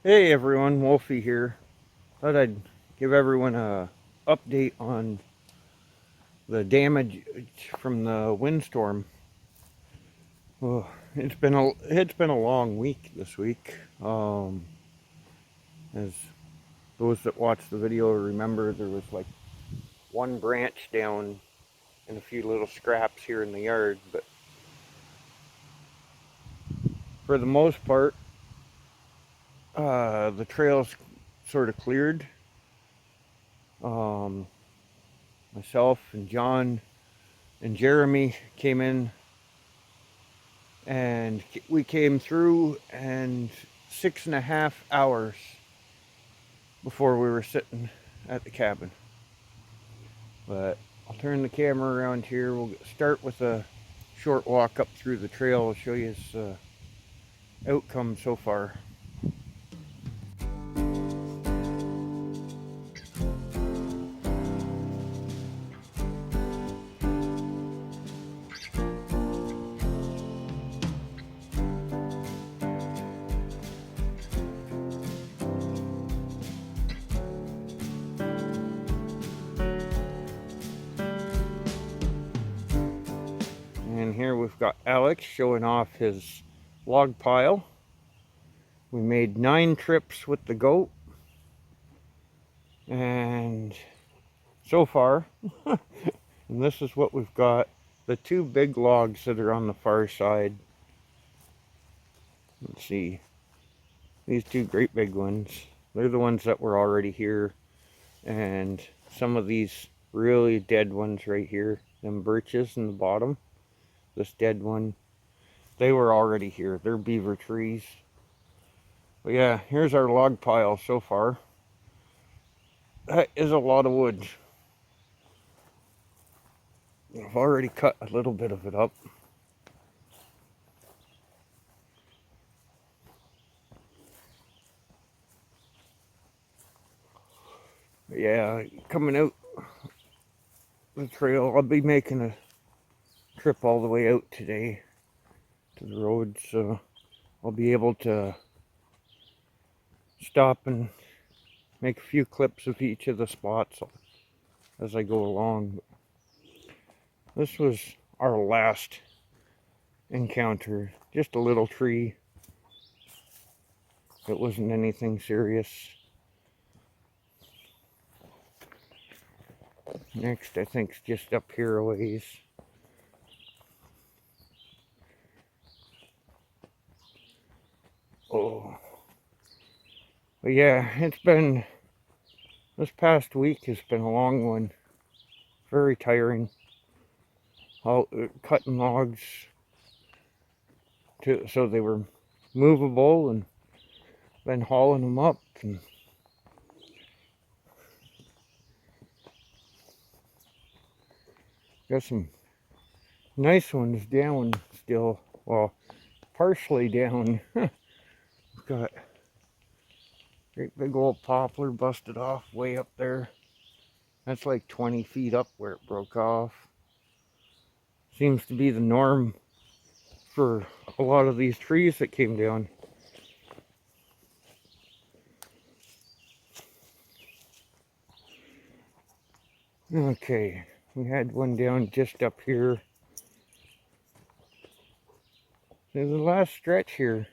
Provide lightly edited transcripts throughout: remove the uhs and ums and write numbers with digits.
Hey everyone, Wolfie here. Thought I'd give everyone a update on the damage from the windstorm. Oh, it's been a long week this week. As those that watched the video remember, there was like one branch down and a few little scraps here in the yard, but for the most part, the trails sort of cleared. Um, Myself and John and Jeremy came in and we came through, and 6.5 hours before we were sitting at the cabin. But I'll turn the camera around here. We'll start with a short walk up through the trail. I'll show you its outcome so far. And here we've got Alex showing off his log pile. We made 9 trips with the goat, and so far, and this is what we've got. The 2 big logs that are on the far side. Let's see. These 2 great big ones. They're the ones that were already here. And some of these really dead ones right here. Them birches in the bottom. This dead one. They were already here. They're beaver trees. But yeah, here's our log pile so far. That is a lot of wood. I've already cut a little bit of it up. But yeah, coming out the trail, I'll be making a trip all the way out today to the road, so I'll be able to stop and make a few clips of each of the spots as I go along. This was our last encounter, just a little tree. It wasn't anything serious. Next, I think, it's just up here a ways. Oh. But yeah, this past week has been a long one. Very tiring. Cutting logs so they were movable, and then hauling them up. And got some nice ones down still. Well, partially down. Got great big old poplar busted off way up there. That's like 20 feet up where it broke off. Seems to be the norm for a lot of these trees that came down. Okay, we had one down just up here. The last stretch here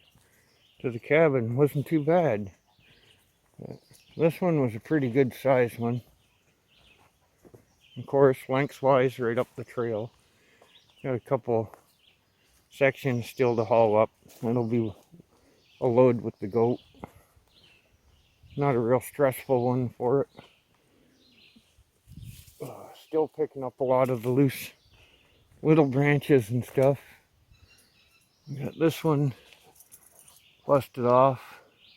to the cabin wasn't too bad. This one was a pretty good sized one. Of course, lengthwise right up the trail. Got a couple sections still to haul up. It'll be a load with the goat. Not a real stressful one for it. Still picking up a lot of the loose little branches and stuff. We got this one busted off.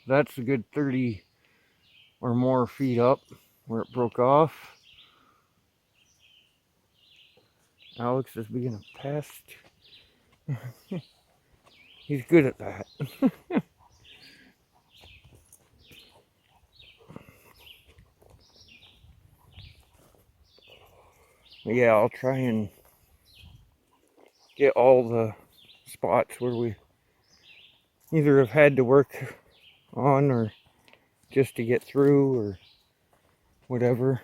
That's a good 30 or more feet up where it broke off. Alex is being a pest. He's good at that. Yeah, I'll try and get all the spots where we either have had to work on or just to get through or whatever.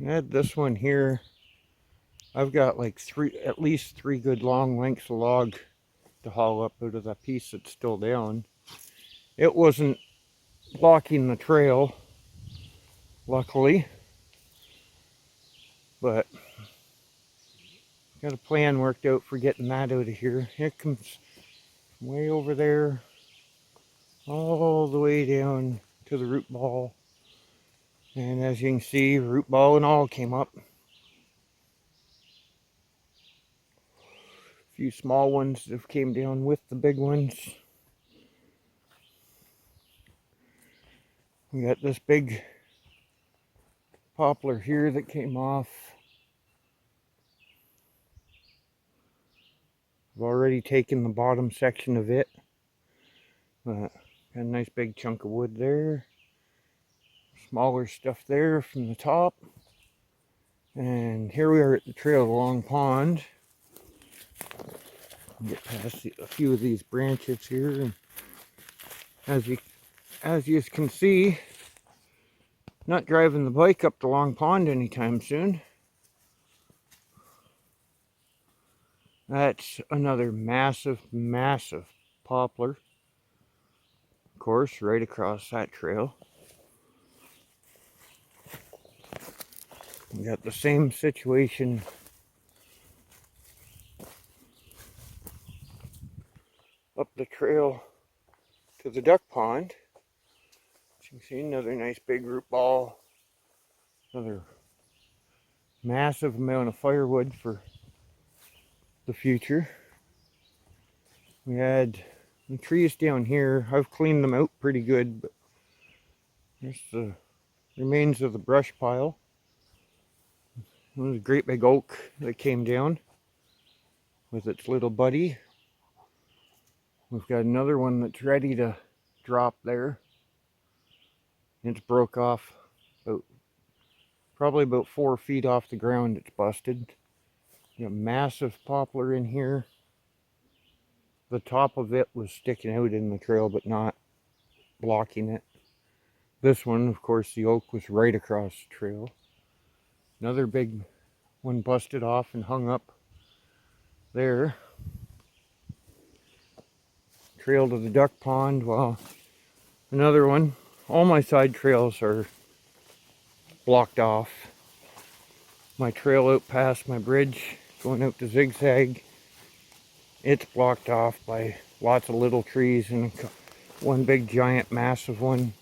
I had this one here. I've got like at least three good long lengths of log to haul up out of that piece that's still down. It wasn't blocking the trail, luckily, but got a plan worked out for getting that out of here. It comes way over there, all the way down to the root ball. And as you can see, root ball and all came up. A few small ones that came down with the big ones. We got this big poplar here that came off. I've already taken the bottom section of it. Got a nice big chunk of wood there. Smaller stuff there from the top. And here we are at the trail of the long pond. Get past a few of these branches here. And as you can see, not driving the bike up the long pond anytime soon. That's another massive, massive poplar. Of course, right across that trail. We got the same situation up the trail to the duck pond. As you can see, another nice big root ball. Another massive amount of firewood for the future. We had the trees down here. I've cleaned them out pretty good, but there's the remains of the brush pile. There's a great big oak that came down with its little buddy. We've got another one that's ready to drop there. It's broke off probably about 4 feet off the ground. It's busted. Got a massive poplar in here. The top of it was sticking out in the trail, but not blocking it. This one, of course, the oak was right across the trail. Another big one busted off and hung up there. Trail to the duck pond. Well, another one. All my side trails are blocked off. My trail out past my bridge, going out to Zigzag, it's blocked off by lots of little trees and one big giant massive one.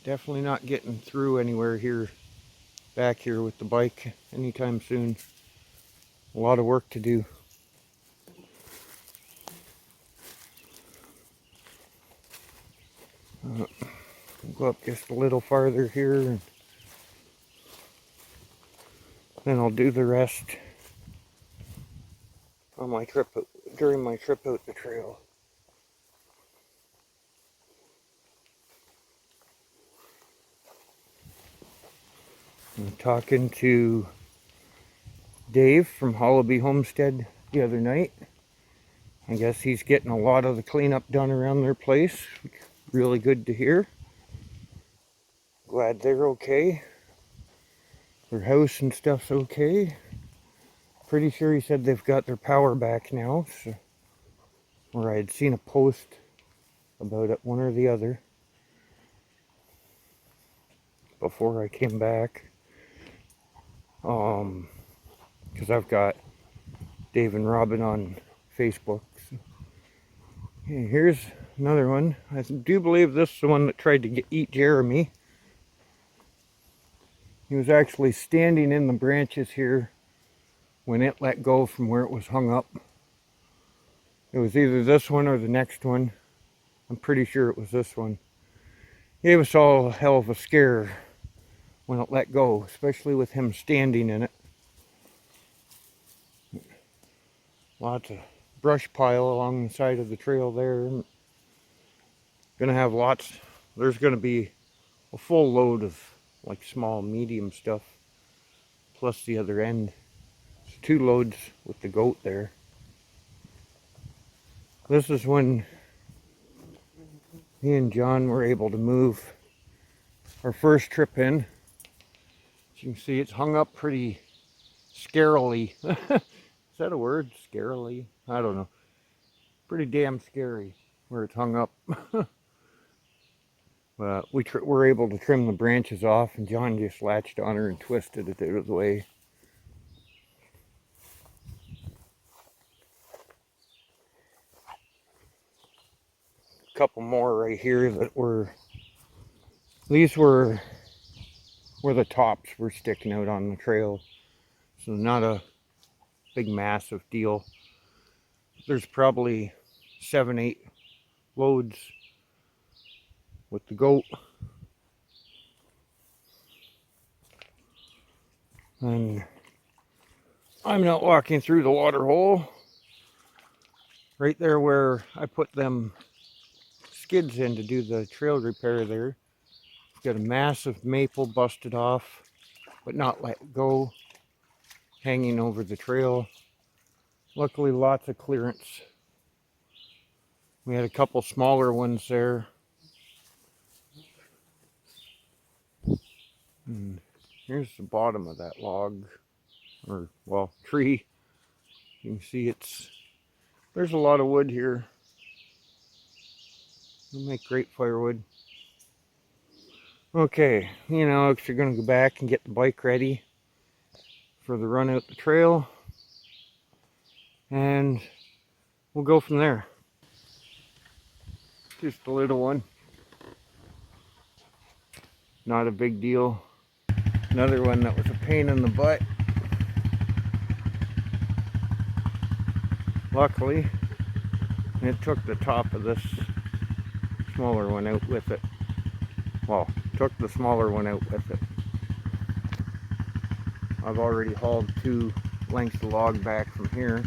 Definitely not getting through anywhere here, back here with the bike anytime soon. A lot of work to do. Go up just a little farther here, and then I'll do the rest on my trip during my trip out the trail. I'm talking to Dave from Hollaby Homestead the other night. I guess he's getting a lot of the cleanup done around their place. Really good to hear. Glad they're okay. Their house and stuff's okay. Pretty sure he said they've got their power back now. So, or I had seen a post about it, one or the other, before I came back. Because I've got Dave and Robin on Facebook. So. Okay, here's another one. I do believe this is the one that tried to eat Jeremy. He was actually standing in the branches here when it let go from where it was hung up. It was either this one or the next one. I'm pretty sure it was this one. It gave us all a hell of a scare when it let go, especially with him standing in it. Lots of brush pile along the side of the trail there. Gonna have lots, there's gonna be a full load of like small, medium stuff, plus the other end. So 2 loads with the goat there. This is when me and John were able to move our first trip in. As you can see, it's hung up pretty scarily. Is that a word? Scarily? I don't know. Pretty damn scary where it's hung up. But we were able to trim the branches off, and John just latched on her and twisted it out of the way. A couple more right here that were, these were where the tops were sticking out on the trail. So not a big massive deal. There's probably 7-8 loads with the goat. And I'm not walking through the water hole. Right there where I put them skids in to do the trail repair there. Got a massive maple busted off, but not let go, hanging over the trail. Luckily, lots of clearance. We had a couple smaller ones there. And here's the bottom of that log, or well, tree. You can see there's a lot of wood here. It'll make great firewood. Okay, you know, you're gonna go back and get the bike ready for the run out the trail, and we'll go from there. Just a little one, not a big deal. Another one that was a pain in the butt. Luckily, it took the top of this smaller one out with it. Well, took the smaller one out with it. I've already hauled 2 lengths of log back from here.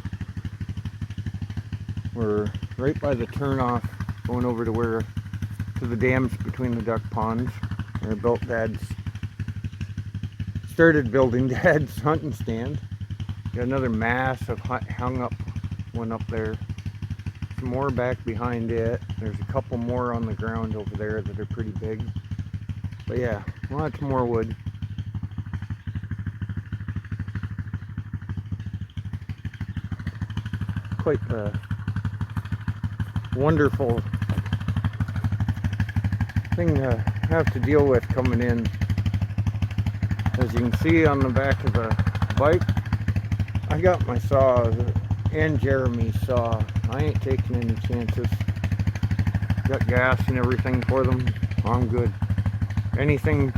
We're right by the turnoff, going over to the dams between the duck ponds. Where I started building Dad's hunting stand. Got another massive hung up one up there. Some more back behind it. There's a couple more on the ground over there that are pretty big. But yeah, lots more wood. Quite the wonderful thing to have to deal with coming in. As you can see on the back of the bike, I got my saw and Jeremy's saw. I ain't taking any chances. Got gas and everything for them. I'm good. Anything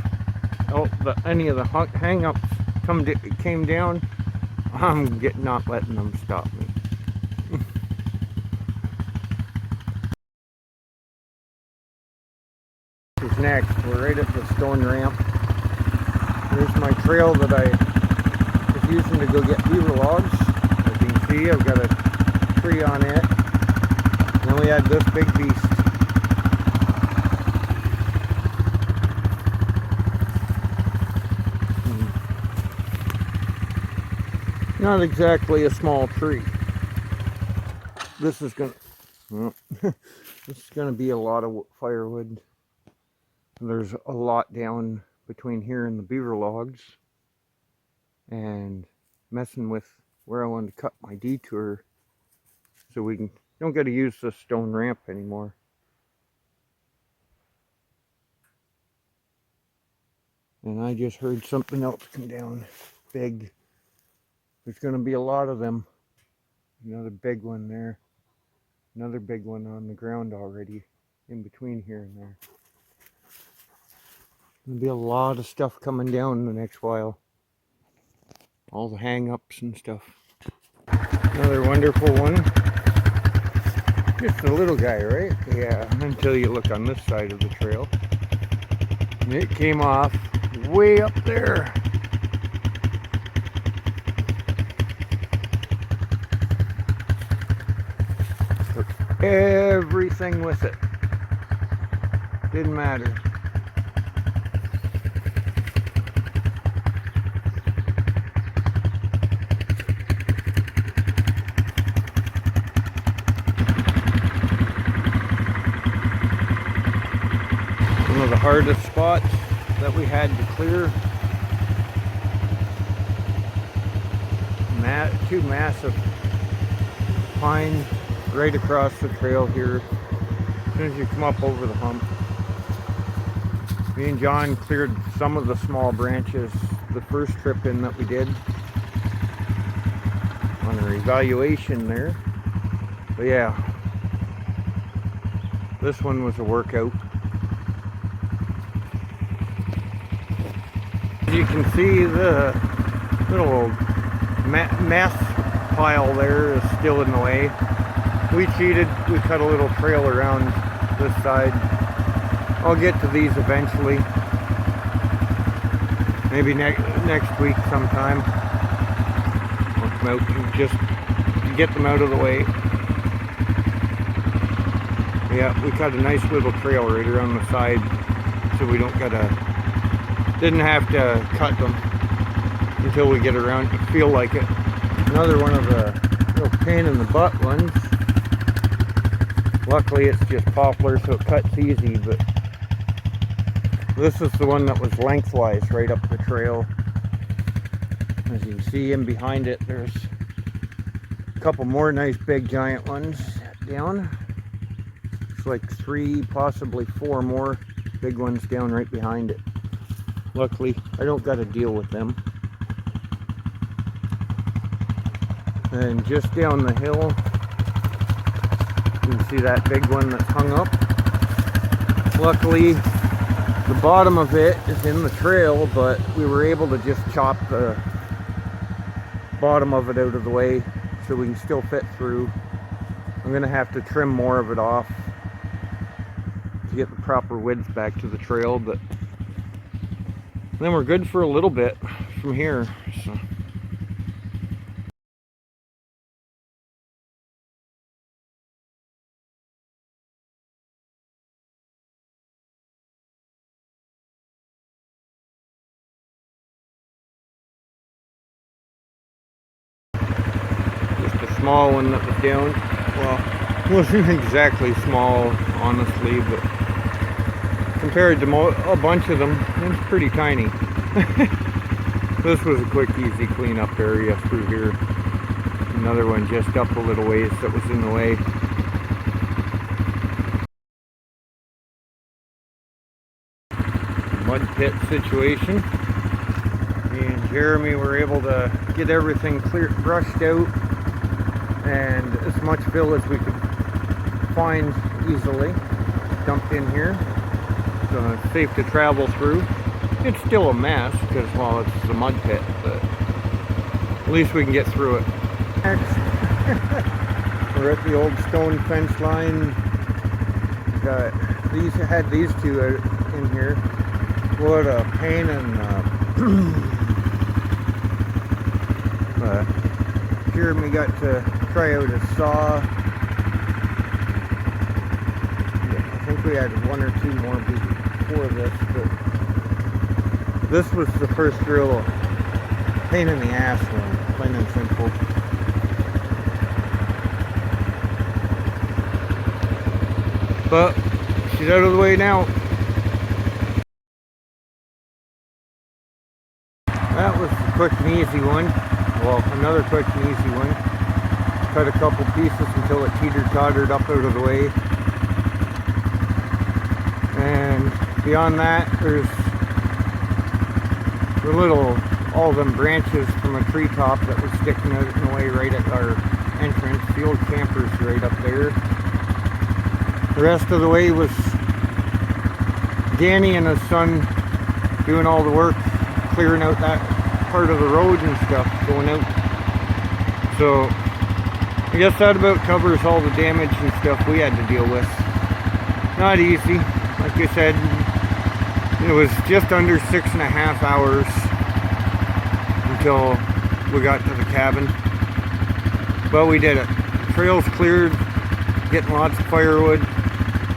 else, any of the hang-ups came down, I'm not letting them stop me. This is next. We're right at the stone ramp. Here's my trail that I was using to go get beaver logs. As you can see, I've got a tree on it. And then we had this big beast. Not exactly a small tree. This is gonna be a lot of firewood. There's a lot down between here and the beaver logs, and messing with where I wanted to cut my detour so we don't got to use this stone ramp anymore. And I just heard something else come down big. There's going to be a lot of them. Another big one there. Another big one on the ground already, in between here and there. There'll be a lot of stuff coming down in the next while. All the hang-ups and stuff. Another wonderful one. Just a little guy, right? Yeah, until you look on this side of the trail. And it came off way up there. Took everything with it. Didn't matter. hardest spots that we had to clear. Two massive pines right across the trail here. As soon as you come up over the hump. Me and John cleared some of the small branches the first trip in that we did on our evaluation there. But yeah, this one was a workout. As you can see, the little mess pile there is still in the way. We cheated. We cut a little trail around this side. I'll get to these eventually. Maybe next week sometime. I'll come out and just get them out of the way. Yeah, we cut a nice little trail right around the side, so we didn't have to cut them until we get around to feel like it. Another one of the real pain in the butt ones. Luckily it's just poplar, so it cuts easy, but this is the one that was lengthwise right up the trail. As you can see in behind it, there's a couple more nice big giant ones down. It's like 3, possibly 4 more big ones down right behind it. Luckily, I don't got to deal with them. And just down the hill, you can see that big one that's hung up. Luckily, the bottom of it is in the trail, but we were able to just chop the bottom of it out of the way so we can still fit through. I'm going to have to trim more of it off to get the proper width back to the trail, but then we're good for a little bit from here. So. Small one that was down. Well, it wasn't exactly small, honestly, but compared to a bunch of them, it's pretty tiny. This was a quick, easy cleanup area through here. Another one just up a little ways that was in the way. Mud pit situation. Me and Jeremy were able to get everything brushed out, and as much fill as we could find easily dumped in here, so it's safe to travel through. It's still a mess because, well, it's a mud pit, but at least we can get through it. Next, we're at the old stone fence line. Had these two out in here. What a pain in Jeremy got to try out a saw. Yeah, I think we had 1 or 2 more before this, but this was the first real pain in the ass one, plain and simple. But she's out of the way now. That was a quick and easy one. Well, another quick and easy one. Cut a couple pieces until it teeter-tottered up out of the way. And beyond that, there's all them branches from a treetop that was sticking out in the way right at our entrance. The old camper's right up there. The rest of the way was Danny and his son doing all the work, clearing out that part of the road and stuff going out. So I guess that about covers all the damage and stuff we had to deal with. Not easy. Like I said, it was just under 6.5 hours until we got to the cabin. But we did it. Trails cleared, getting lots of firewood.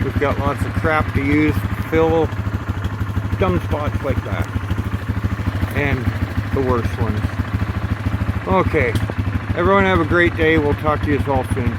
We've got lots of crap to use, fill dumb spots like that. And the worst ones. Okay, everyone have a great day. We'll talk to you all soon.